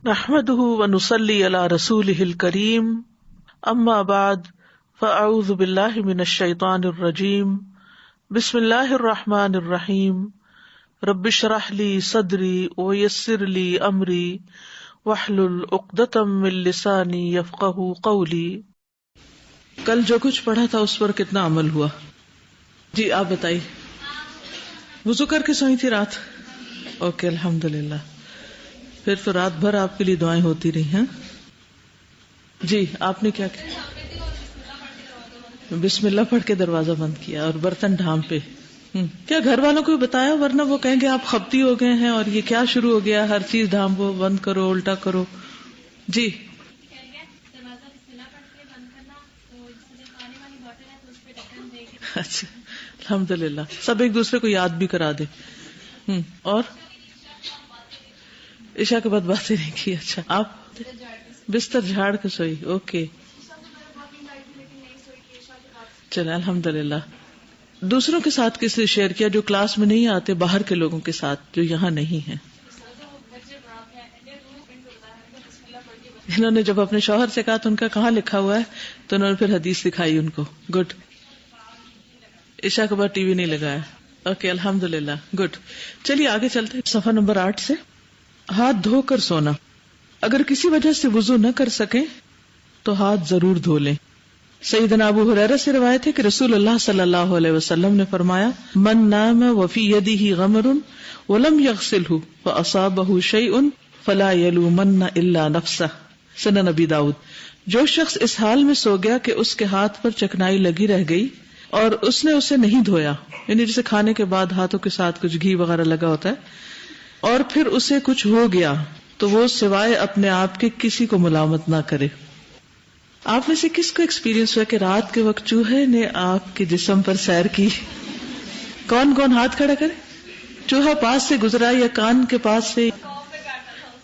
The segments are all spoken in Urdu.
نحمده ونصلي على رسوله الكريم اما بعد فاعوذ بالله من الشيطان الرجيم بسم الله الرحمن الرحيم رب اشرح لي صدري ويسر لي امري واحلل عقدة من لساني يفقهوا قولي۔ کل جو کچھ پڑھا تھا اس پر کتنا عمل ہوا؟ جی آپ بتائیے۔ وضو کر کے سوئی تھی رات؟ اوکے الحمدللہ۔ پھر تو رات بھر آپ کے لیے دعائیں ہوتی رہی ہیں۔ جی آپ نے کیا کیا؟ بسم اللہ پڑھ کے دروازہ بند کیا اور برتن ڈھانپے۔ کیا گھر والوں کو بھی بتایا؟ ورنہ وہ کہیں گے آپ خبتی ہو گئے ہیں اور یہ کیا شروع ہو گیا، ہر چیز ڈھانپو، بند کرو، الٹا کرو۔ جی اچھا الحمدللہ، سب ایک دوسرے کو یاد بھی کرا دے۔ اور عشاء کے بعد باتیں نہیں کی؟ اچھا آپ بستر جھاڑ کے سوئی؟ اوکے چلے الحمدللہ۔ دوسروں کے ساتھ کس نے شیئر کیا؟ جو کلاس میں نہیں آتے، باہر کے لوگوں کے ساتھ جو یہاں نہیں ہیں۔ انہوں نے جب اپنے شوہر سے کہا تو ان کا کہاں لکھا ہوا ہے، تو انہوں نے پھر حدیث دکھائی ان کو۔ گڈ۔ عشاء کے بعد ٹی وی نہیں لگایا؟ اوکے الحمدللہ، گڈ۔ چلیے آگے چلتے ہیں، صفحہ نمبر 8 سے۔ ہاتھ دھو کر سونا۔ اگر کسی وجہ سے وضو نہ کر سکیں تو ہاتھ ضرور دھو لیں۔ سیدنا ابو ہریرہ سے روایت ہے کہ رسول اللہ صلی اللہ علیہ وسلم نے فرمایا، من نام وفی یدہ غمر ولم یغسلہ فاصابہ شیء فلا یلومن الا نفسہ۔ سنن نبی داؤد۔ جو شخص اس حال میں سو گیا کہ اس کے ہاتھ پر چکنائی لگی رہ گئی اور اس نے اسے نہیں دھویا، یعنی جیسے کھانے کے بعد ہاتھوں کے ساتھ کچھ گھی وغیرہ لگا ہوتا ہے، اور پھر اسے کچھ ہو گیا تو وہ سوائے اپنے آپ کے کسی کو ملامت نہ کرے۔ آپ میں سے کس کو ایکسپیرینس ہوا کہ رات کے وقت چوہے نے آپ کے جسم پر سیر کی؟ کون کون ہاتھ کھڑا کرے؟ چوہا پاس سے گزرا یا کان کے پاس سے؟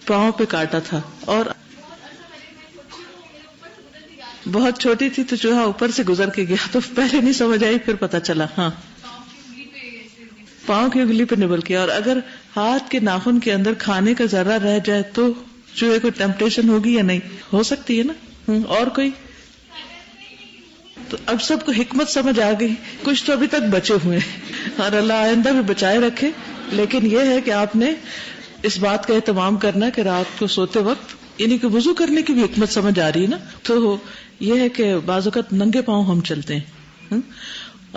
پاؤں پہ کاٹا تھا، اور بہت چھوٹی تھی تو چوہا اوپر سے گزر کے گیا تو پہلے نہیں سمجھ آئی، پھر پتا چلا۔ ہاں پاؤں کی انگلی پہ نبل کیا۔ اور اگر ہاتھ کے ناخن کے اندر کھانے کا ذرہ رہ جائے تو چوہے کو ٹیمپٹیشن ہوگی یا نہیں؟ ہو سکتی ہے نا۔ اور کوئی؟ تو اب سب کو حکمت سمجھ آ گئی، کچھ تو ابھی تک بچے ہوئے ہیں اور اللہ آئندہ بھی بچائے رکھے۔ لیکن یہ ہے کہ آپ نے اس بات کا اہتمام کرنا کہ رات کو سوتے وقت، یعنی کہ وضو کرنے کی بھی حکمت سمجھ آ رہی ہے نا، تو یہ ہے کہ بعض اوقات ننگے پاؤں ہم چلتے ہیں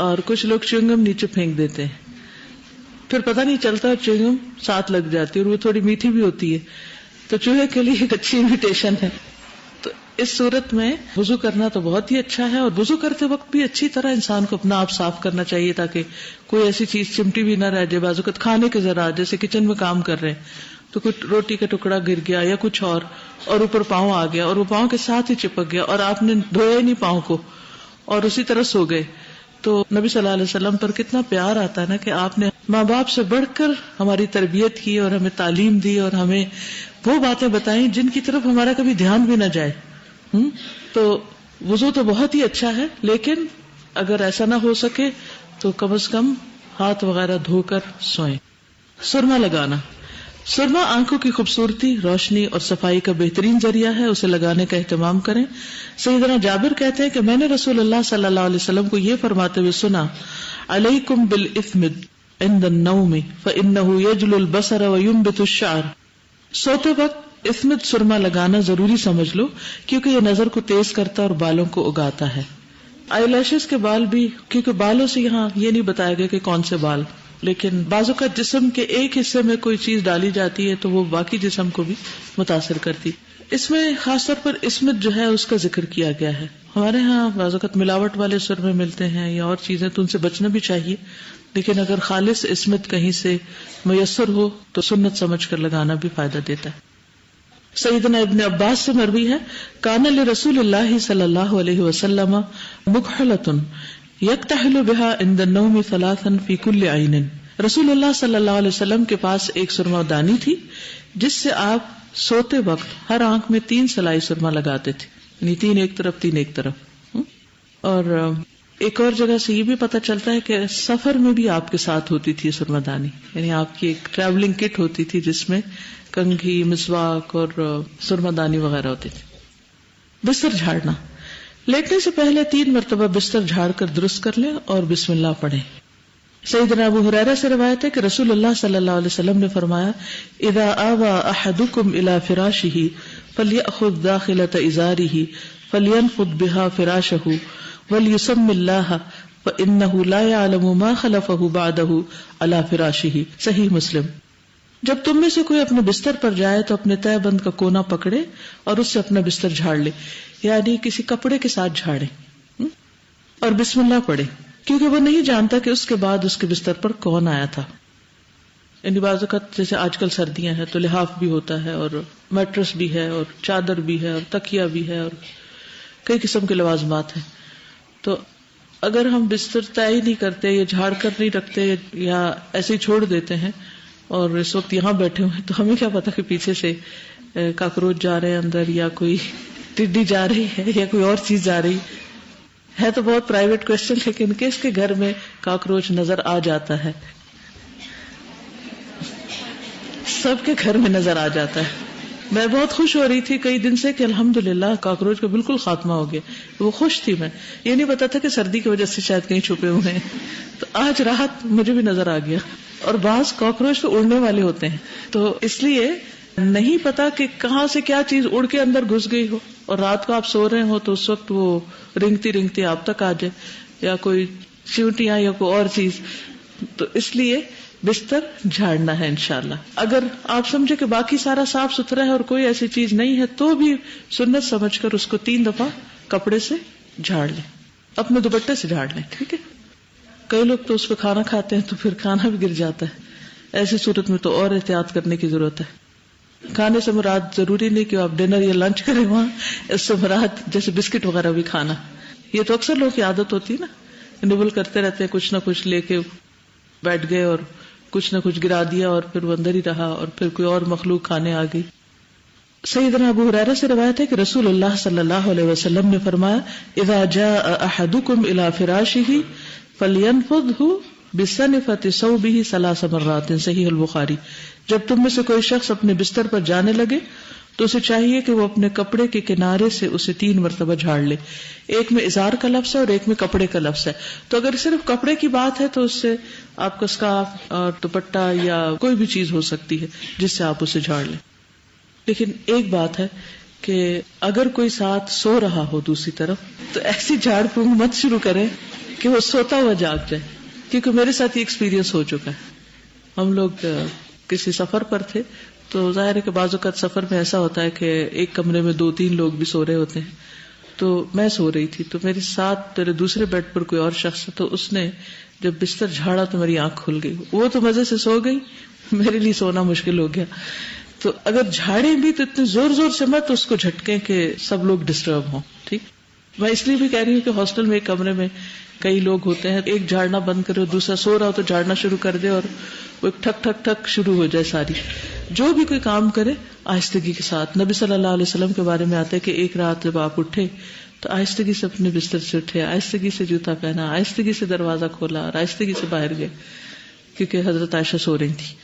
اور کچھ لوگ چنگم نیچے پھینک دیتے ہیں، پھر پتہ نہیں چلتا چنگم ساتھ لگ جاتی ہے اور وہ تھوڑی میٹھی بھی ہوتی ہے، تو چوہے کے لیے ایک اچھی انویٹیشن ہے۔ تو اس صورت میں وضو کرنا تو بہت ہی اچھا ہے، اور وضو کرتے وقت بھی اچھی طرح انسان کو اپنا آپ صاف کرنا چاہیے تاکہ کوئی ایسی چیز چمٹی بھی نہ رہ جائے۔ بعض اوقات کھانے کے ذرا، جیسے کچن میں کام کر رہے ہیں تو کچھ روٹی کا ٹکڑا گر گیا یا کچھ اور اوپر پاؤں آ گیا اور وہ پاؤں کے ساتھ ہی چپک گیا اور آپ نے دھویا ہی نہیں پاؤں کو اور اسی طرح سو گئے، تو نبی صلی اللہ علیہ وسلم پر کتنا پیار آتا ہے نا کہ آپ نے ماں باپ سے بڑھ کر ہماری تربیت کی اور ہمیں تعلیم دی اور ہمیں وہ باتیں بتائیں جن کی طرف ہمارا کبھی دھیان بھی نہ جائے۔ تو وضو تو بہت ہی اچھا ہے، لیکن اگر ایسا نہ ہو سکے تو کم از کم ہاتھ وغیرہ دھو کر سوئیں۔ سرما لگانا۔ سرما آنکھوں کی خوبصورتی، روشنی اور صفائی کا بہترین ذریعہ ہے، اسے لگانے کا اہتمام کریں۔ سیدنا جابر کہتے ہیں کہ میں نے رسول اللہ صلی اللہ علیہ وسلم کو یہ فرماتے ہوئے سنا، علیکم بالاسمد عند النوم فانه یجل البصر وینبت الشعر۔ سوتے وقت اسمد سرما لگانا ضروری سمجھ لو، کیونکہ یہ نظر کو تیز کرتا اور بالوں کو اگاتا ہے۔ آئی لیشز کے بال بھی، کیونکہ بالوں سے یہاں یہ نہیں بتایا گیا کہ کون سے بال، لیکن بعض اوقات جسم کے ایک حصے میں کوئی چیز ڈالی جاتی ہے تو وہ باقی جسم کو بھی متاثر کرتی۔ اس میں خاص طور پر اسمت جو ہے اس کا ذکر کیا گیا ہے۔ ہمارے ہاں بعض اوقات ملاوٹ والے سرمے ملتے ہیں یا اور چیزیں، تو ان سے بچنا بھی چاہیے، لیکن اگر خالص اسمت کہیں سے میسر ہو تو سنت سمجھ کر لگانا بھی فائدہ دیتا ہے۔ سیدنا ابن عباس سے مروی ہے، کان لرسول اللہ صلی اللہ علیہ وسلم مکحلۃ یکتحل بها عند النوم ثلاثا فی کل عین۔ رسول اللہ صلی اللہ علیہ وسلم کے پاس ایک سرما دانی تھی جس سے آپ سوتے وقت ہر آنکھ میں 3 سلائی سرما لگاتے تھے، یعنی 3 ایک طرف 3 ایک طرف۔ اور ایک اور جگہ سے یہ بھی پتہ چلتا ہے کہ سفر میں بھی آپ کے ساتھ ہوتی تھی سرمدانی، یعنی آپ کی ایک ٹریولنگ کٹ ہوتی تھی جس میں کنگھی، مسواک اور سرمدانی وغیرہ ہوتی تھی۔ بستر جھاڑنا، لیٹنے سے پہلے 3 مرتبہ بستر جھاڑ کر درست کر لیں اور بسم اللہ پڑھیں۔ سیدنا ابو ہریرہ سے روایت ہے کہ رسول اللہ صلی اللہ علیہ وسلم نے فرمایا، اذا آوى احدكم الى فراشه فليأخذ داخلة ازاره فلينفض بها فراشه وليسم الله فإنه لا يعلم ما خلفه بعده على فراشه۔ صحیح مسلم۔ جب تم میں سے کوئی اپنے بستر پر جائے تو اپنے تہہ بند کا کونا پکڑے اور اس سے اپنا بستر جھاڑ لے، یعنی کسی کپڑے کے ساتھ جھاڑے اور بسم اللہ پڑھے، کیونکہ وہ نہیں جانتا کہ اس کے بعد اس کے بستر پر کون آیا تھا۔ یعنی بعض اوقات جیسے آج کل سردیاں ہیں تو لحاف بھی ہوتا ہے اور میٹرس بھی ہے اور چادر بھی ہے اور تکیہ بھی ہے اور کئی قسم کے لوازمات ہیں، تو اگر ہم بستر طے ہی نہیں کرتے یا جھاڑ کر نہیں رکھتے یا ایسے ہی چھوڑ دیتے ہیں اور اس وقت یہاں بیٹھے ہوئے ہیں تو ہمیں کیا پتا کہ پیچھے سے کاکروچ جا رہے ہیں اندر، یا کوئی ٹڈی جا رہی ہے یا کوئی اور چیز جا رہی ہے۔ تو بہت پرائیویٹ کوشچن، لیکن کس کے گھر میں کاکروچ نظر آ جاتا ہے؟ سب کے گھر میں نظر آ جاتا ہے۔ میں بہت خوش ہو رہی تھی کئی دن سے کہ الحمدللہ کاکروچ کا بالکل خاتمہ ہو گیا، وہ خوش تھی۔ میں یہ نہیں پتا تھا کہ سردی کی وجہ سے شاید کہیں چھپے ہوئے ہیں، تو آج راحت مجھے بھی نظر آ گیا۔ اور بعض کاکروچ تو اڑنے والے ہوتے ہیں، تو اس لیے نہیں پتا کہ کہاں سے کیا چیز اڑ کے اندر گھس گئی ہو، اور رات کو آپ سو رہے ہو تو اس وقت وہ رنگتی رنگتی آپ تک آ جائے، یا کوئی چیونٹیاں یا کوئی اور چیز۔ تو اس لیے بستر جھاڑنا ہے انشاءاللہ۔ اگر آپ سمجھے کہ باقی سارا صاف ستھرا ہے اور کوئی ایسی چیز نہیں ہے تو بھی سنت سمجھ کر اس کو 3 دفعہ کپڑے سے جھاڑ لیں، اپنے دوپٹے سے جھاڑ لیں، ٹھیک ہے؟ کئی لوگ تو اس پہ کھانا کھاتے ہیں تو پھر کھانا بھی گر جاتا ہے، ایسی صورت میں تو اور احتیاط کرنے کی ضرورت ہے۔ کھانے سے مراد ضروری نہیں کہ آپ ڈنر یا لنچ کریں وہاں، اس سے مراد جیسے بسکٹ وغیرہ بھی کھانا، یہ تو اکثر لوگوں کی عادت ہوتی ہے نا، نبل کرتے رہتے ہیں، کچھ نہ کچھ لے کے بیٹھ گئے اور کچھ نہ کچھ گرا دیا اور پھر وہ اندر ہی رہا اور پھر کوئی اور مخلوق کھانے آ گئی۔ سیدنا ابو ہریرہ سے روایت ہے کہ رسول اللہ صلی اللہ علیہ وسلم نے فرمایا، اذا جاء احدکم الى فراشه فلینفضه بسنفة ثوبه 3 مرات۔ صحیح البخاری۔ جب تم میں سے کوئی شخص اپنے بستر پر جانے لگے تو اسے چاہیے کہ وہ اپنے کپڑے کے کنارے سے اسے 3 مرتبہ جھاڑ لے۔ ایک میں ازار کا لفظ ہے اور ایک میں کپڑے کا لفظ ہے، تو اگر صرف کپڑے کی بات ہے تو اس سے آپ کا اسکارف اور دوپٹہ یا کوئی بھی چیز ہو سکتی ہے جس سے آپ اسے جھاڑ لیں۔ لیکن ایک بات ہے کہ اگر کوئی ساتھ سو رہا ہو دوسری طرف تو ایسی جھاڑ پھونک مت شروع کرے کہ وہ سوتا ہوا جاگ جائے، کیونکہ میرے ساتھ یہ ایکسپیرینس ہو چکا ہے۔ ہم لوگ کسی سفر پر تھے تو ظاہر ہے کہ بعض اوقات سفر میں ایسا ہوتا ہے کہ ایک کمرے میں 2-3 لوگ بھی سو رہے ہوتے ہیں، تو میں سو رہی تھی تو میرے ساتھ میرے دوسرے بیڈ پر کوئی اور شخص، تو اس نے جب بستر جھاڑا تو میری آنکھ کھل گئی، وہ تو مزے سے سو گئی، میرے لیے سونا مشکل ہو گیا۔ تو اگر جھاڑیں بھی تو اتنے زور زور سے مت اس کو جھٹکیں کہ سب لوگ ڈسٹرب ہوں، ٹھیک؟ میں اس لیے بھی کہہ رہی ہوں کہ ہاسٹل میں ایک کمرے میں کئی لوگ ہوتے ہیں، ایک جھاڑنا بند کرے اور دوسرا سو رہا ہو تو جھاڑنا شروع کر دے اور وہ ٹھک ٹھک ٹھک شروع ہو جائے ساری۔ جو بھی کوئی کام کرے آہستگی کے ساتھ۔ نبی صلی اللہ علیہ وسلم کے بارے میں آتا ہے کہ ایک رات جب آپ اٹھے تو آہستگی سے اپنے بستر سے اٹھے، آہستگی سے جوتا پہنا، آہستگی سے دروازہ کھولا اور آہستگی سے باہر گئے، کیونکہ حضرت عائشہ سو رہی تھی۔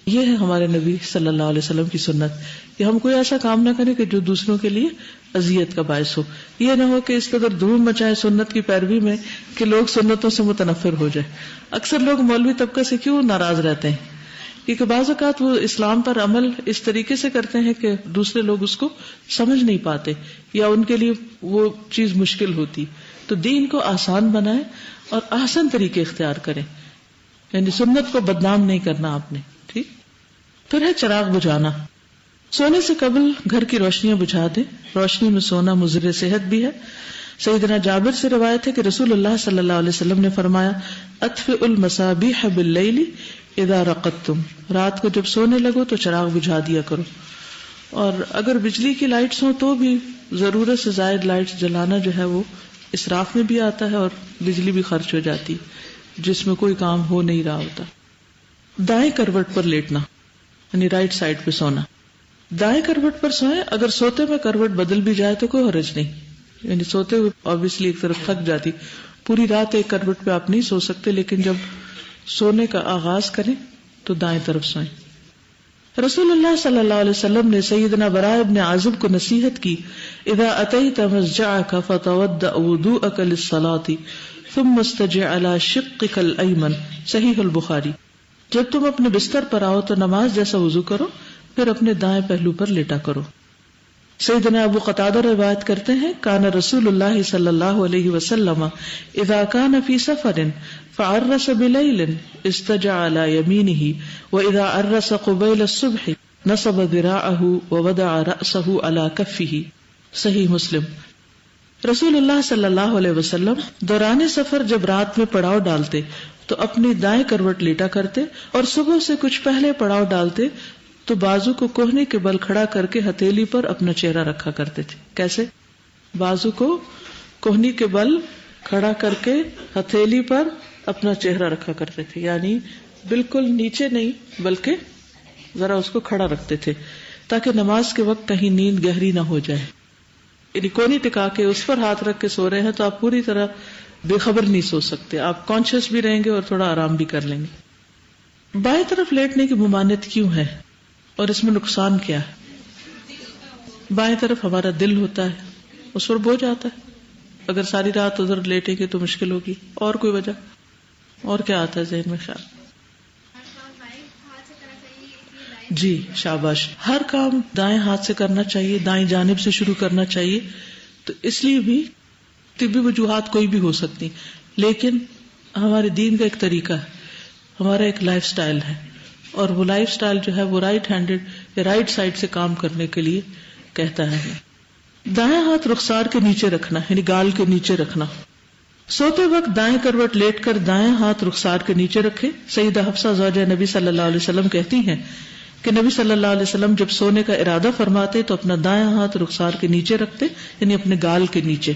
یہ ہے ہمارے نبی صلی اللہ علیہ وسلم کی سنت کہ ہم کوئی ایسا کام نہ کریں کہ جو دوسروں کے لیے اذیت کا باعث ہو۔ یہ نہ ہو کہ اس قدر دھوم مچائے سنت کی پیروی میں کہ لوگ سنتوں سے متنفر ہو جائے۔ اکثر لوگ مولوی طبقہ سے کیوں ناراض رہتے ہیں؟ کیونکہ بعض اوقات وہ اسلام پر عمل اس طریقے سے کرتے ہیں کہ دوسرے لوگ اس کو سمجھ نہیں پاتے یا ان کے لیے وہ چیز مشکل ہوتی۔ تو دین کو آسان بنائیں اور آسان طریقے اختیار کریں، یعنی سنت کو بدنام نہیں کرنا آپ نے، ٹھیک؟ پھر ہے چراغ بجھانا۔ سونے سے قبل گھر کی روشنیاں بجھا دیں، روشنی میں سونا مضر صحت بھی ہے۔ سیدنا جابر سے روایت ہے کہ رسول اللہ صلی اللہ علیہ وسلم نے فرمایا، اطفئوا المصابیح باللیل اذا رقدتم، رات کو جب سونے لگو تو چراغ بجھا دیا کرو۔ اور اگر بجلی کی لائٹس ہوں تو بھی ضرورت سے زائد لائٹس جلانا جو ہے وہ اسراف میں بھی آتا ہے اور بجلی بھی خرچ ہو جاتی جس میں کوئی کام ہو نہیں رہا ہوتا۔ دائیں کروٹ پر لیٹنا، یعنی رائٹ سائڈ پہ سونا۔ دائیں کروٹ پر سوئیں، اگر سوتے میں کروٹ بدل بھی جائے تو کوئی حرج نہیں، یعنی سوتے ہوئے obviously ایک طرف تھک جاتی، پوری رات ایک کروٹ پہ آپ نہیں سو سکتے، لیکن جب سونے کا آغاز کریں تو دائیں طرف سوئیں۔ رسول اللہ صلی اللہ علیہ وسلم نے سیدنا براء ابن عازب کو نصیحت کی، اذا اتیت مضجعک فتودع وضوءک للصلاة ثم استجع علی شقک الایمن، صحیح البخاری۔ جب تم اپنے بستر پر آؤ تو نماز جیسا وضو کرو، پھر اپنے دائیں پہلو پر لیٹا کرو۔ سیدنا ابو قتادہ روایت کرتے ہیں، کان رسول اللہ صلی اللہ علیہ وسلم اذا کان فی سفر فعرس بلیل استجع علی یمینہ واذا عرس قبیل الصبح نصب ذراعہ ووضع رأسہ علی کفہ، صحیح مسلم۔ رسول اللہ صلی اللہ علیہ وسلم دوران سفر جب رات میں پڑاؤ ڈالتے تو اپنی دائیں کروٹ لیٹا کرتے، اور صبح سے کچھ پہلے پڑاؤ ڈالتے تو بازو کو کوہنی کے بل کھڑا کر کے ہتھیلی پر اپنا چہرہ رکھا کرتے تھے۔ کیسے؟ بازو کو کوہنی کے بل کھڑا کر کے ہتھیلی پر اپنا چہرہ رکھا کرتے تھے، یعنی بالکل نیچے نہیں بلکہ ذرا اس کو کھڑا رکھتے تھے تاکہ نماز کے وقت کہیں نیند گہری نہ ہو جائے۔ یعنی کونی ٹکا کے اس پر ہاتھ رکھ کے سو رہے ہیں تو آپ پوری طرح بے خبر نہیں سو سکتے، آپ کانشیس بھی رہیں گے اور تھوڑا آرام بھی کر لیں گے۔ بائیں طرف لیٹنے کی ممانعت کیوں ہے اور اس میں نقصان کیا ہے؟ بائیں طرف ہمارا دل ہوتا ہے، اس پر بوجھ آتا ہے، اگر ساری رات ادھر لیٹیں گے تو مشکل ہوگی۔ اور کوئی وجہ؟ اور کیا آتا ہے ذہن میں خیال؟ جی شاباش، ہر کام دائیں ہاتھ سے کرنا چاہیے، دائیں جانب سے شروع کرنا چاہیے۔ تو اس لیے بھی طبی وجوہات کوئی بھی ہو سکتی، لیکن ہمارے دین کا ایک طریقہ ہے، ہمارا ایک لائف سٹائل ہے، اور وہ لائف سٹائل جو ہے وہ رائٹ ہینڈڈ یا رائٹ سائڈ سے کام کرنے کے لیے کہتا ہے۔ دائیں ہاتھ رخسار کے نیچے رکھنا، یعنی گال کے نیچے رکھنا۔ سوتے وقت دائیں کروٹ لیٹ کر دائیں ہاتھ رخسار کے نیچے رکھے۔ سیدہ حفصہ زوجہ نبی صلی اللہ علیہ وسلم کہتی ہیں کہ نبی صلی اللہ علیہ وسلم جب سونے کا ارادہ فرماتے تو اپنا دائیں ہاتھ رخسار کے نیچے رکھتے، یعنی اپنے گال کے نیچے،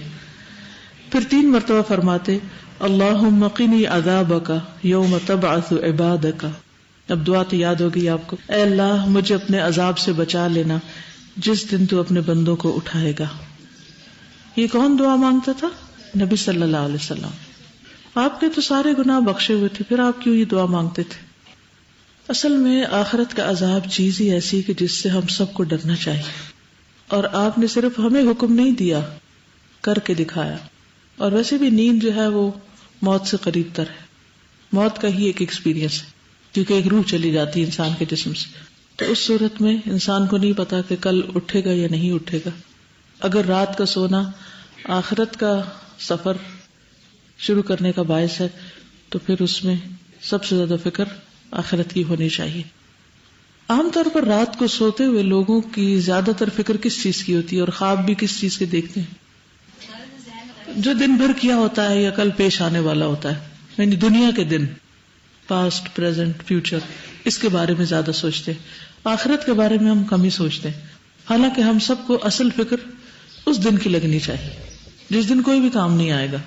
پھر 3 مرتبہ فرماتے اللہم قنی عذابک یوم تبعث عبادک۔ اب دعا تو یاد ہوگی آپ کو، اے اللہ مجھے اپنے عذاب سے بچا لینا جس دن تو اپنے بندوں کو اٹھائے گا۔ یہ کون دعا مانگتا تھا؟ نبی صلی اللہ علیہ وسلم۔ آپ کے تو سارے گناہ بخشے ہوئے تھے، پھر آپ کیوں یہ دعا مانگتے تھے؟ اصل میں آخرت کا عذاب چیز ہی ایسی کہ جس سے ہم سب کو ڈرنا چاہیے، اور آپ نے صرف ہمیں حکم نہیں دیا، کر کے دکھایا۔ اور ویسے بھی نیند جو ہے وہ موت سے قریب تر ہے، موت کا ہی ایک ایکسپیرینس ہے، کیونکہ ایک روح چلی جاتی ہے انسان کے جسم سے۔ تو اس صورت میں انسان کو نہیں پتا کہ کل اٹھے گا یا نہیں اٹھے گا۔ اگر رات کا سونا آخرت کا سفر شروع کرنے کا باعث ہے تو پھر اس میں سب سے زیادہ فکر آخرت کی ہونی چاہیے۔ عام طور پر رات کو سوتے ہوئے لوگوں کی زیادہ تر فکر کس چیز کی ہوتی ہے، اور خواب بھی کس چیز کے دیکھتے ہیں؟ جو دن بھر کیا ہوتا ہے یا کل پیش آنے والا ہوتا ہے، یعنی دنیا کے دن، پاسٹ، پریزنٹ، فیوچر، اس کے بارے میں زیادہ سوچتے ہیں۔ آخرت کے بارے میں ہم کم ہی سوچتے ہیں، حالانکہ ہم سب کو اصل فکر اس دن کی لگنی چاہیے جس دن کوئی بھی کام نہیں آئے گا۔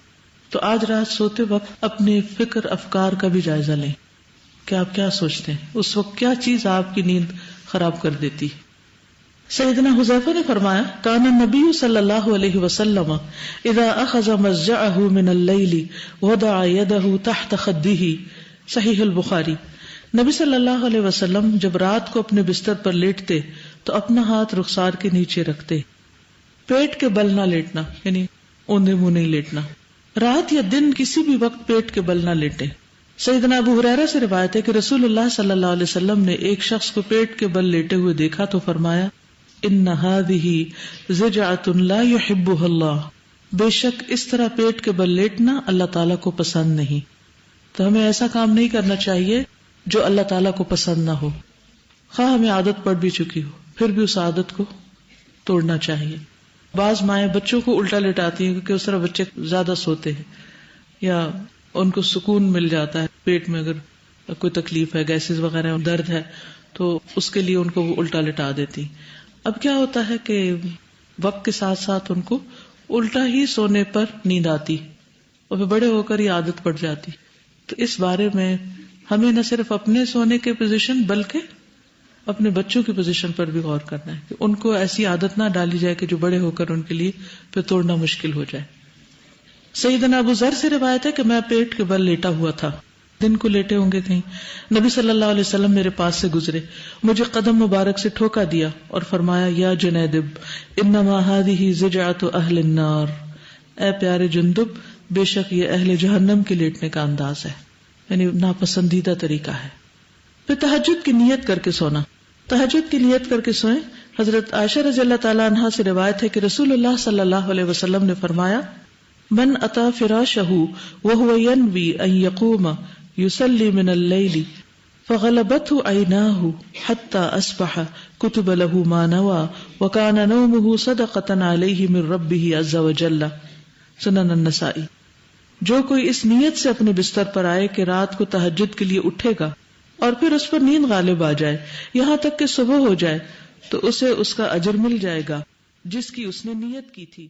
تو آج رات سوتے وقت اپنے فکر افکار کا بھی جائزہ لیں کہ آپ کیا سوچتے ہیں، اس وقت کیا چیز آپ کی نیند خراب کر دیتی۔ سیدنا حذیفہ نے فرمایا کان النبی صلی اللہ علیہ وسلم اذا اخذ مضجعہ من اللیل وضع یدہ تحت خدہ، صحیح البخاری۔ نبی صلی اللہ علیہ وسلم جب رات کو اپنے بستر پر لیٹتے تو اپنا ہاتھ رخسار کے نیچے رکھتے، پیٹ کے بل نہ لیٹنا، یعنی اوندے منہ نہیں لیٹنا، رات یا دن کسی بھی وقت پیٹ کے بل نہ لیٹے۔ سیدنا ابو ہریرہ سے روایت ہے کہ رسول اللہ صلی اللہ علیہ وسلم نے ایک شخص کو پیٹ کے بل لیٹے ہوئے دیکھا تو فرمایا ان هذه زجعۃ لا يحبها اللہ، بے شک اس طرح پیٹ کے بل لیٹنا اللہ تعالیٰ کو پسند نہیں۔ تو ہمیں ایسا کام نہیں کرنا چاہیے جو اللہ تعالیٰ کو پسند نہ ہو، خواہ ہمیں عادت پڑ بھی چکی ہو، پھر بھی اس عادت کو توڑنا چاہیے۔ بعض مائیں بچوں کو الٹا لٹاتی ہیں کیونکہ اس طرح بچے زیادہ سوتے ہیں، یا ان کو سکون مل جاتا ہے، پیٹ میں اگر کوئی تکلیف ہے، گیسز وغیرہ درد ہے تو اس کے لیے ان کو وہ الٹا لٹا دیتی۔ اب کیا ہوتا ہے کہ وقت کے ساتھ ساتھ ان کو الٹا ہی سونے پر نیند آتی اور پھر بڑے ہو کر یہ عادت پڑ جاتی۔ تو اس بارے میں ہمیں نہ صرف اپنے سونے کے پوزیشن بلکہ اپنے بچوں کی پوزیشن پر بھی غور کرنا ہے کہ ان کو ایسی عادت نہ ڈالی جائے کہ جو بڑے ہو کر ان کے لیے پھر توڑنا مشکل ہو جائے۔ سیدنا ابو ذر سے روایت ہے کہ میں پیٹ کے بل لیٹا ہوا تھا، دن کو لیٹے ہوں گے کہیں، نبی صلی اللہ علیہ وسلم میرے پاس سے گزرے، مجھے قدم مبارک سے ٹھوکا دیا اور فرمایا یا جندب انما هذه زجعۃ اہل النار، اے پیارے جندب بے شک یہ اہل جہنم کے لیٹنے کا انداز ہے، یعنی ناپسندیدہ طریقہ ہے۔ پھر تہجد کی نیت کر کے سونا، تہجد کی نیت کر کے سوئیں۔ حضرت عائشہ رضی اللہ تعالی عنہا سے روایت ہے کہ رسول اللہ صلی اللہ علیہ وسلم نے فرمایا من اتا فراشہ وهو ينوي ان يقوم يصلي من الليل فغلبته عيناه حتى اصبح كتب له ما نوى وكان نومه صدقة عليه من ربه عز وجل، سنن النسائی۔ جو کوئی اس نیت سے اپنے بستر پر آئے کہ رات کو تہجد کے لیے اٹھے گا اور پھر اس پر نیند غالب آ جائے یہاں تک کہ صبح ہو جائے تو اسے اس کا اجر مل جائے گا جس کی اس نے نیت کی تھی۔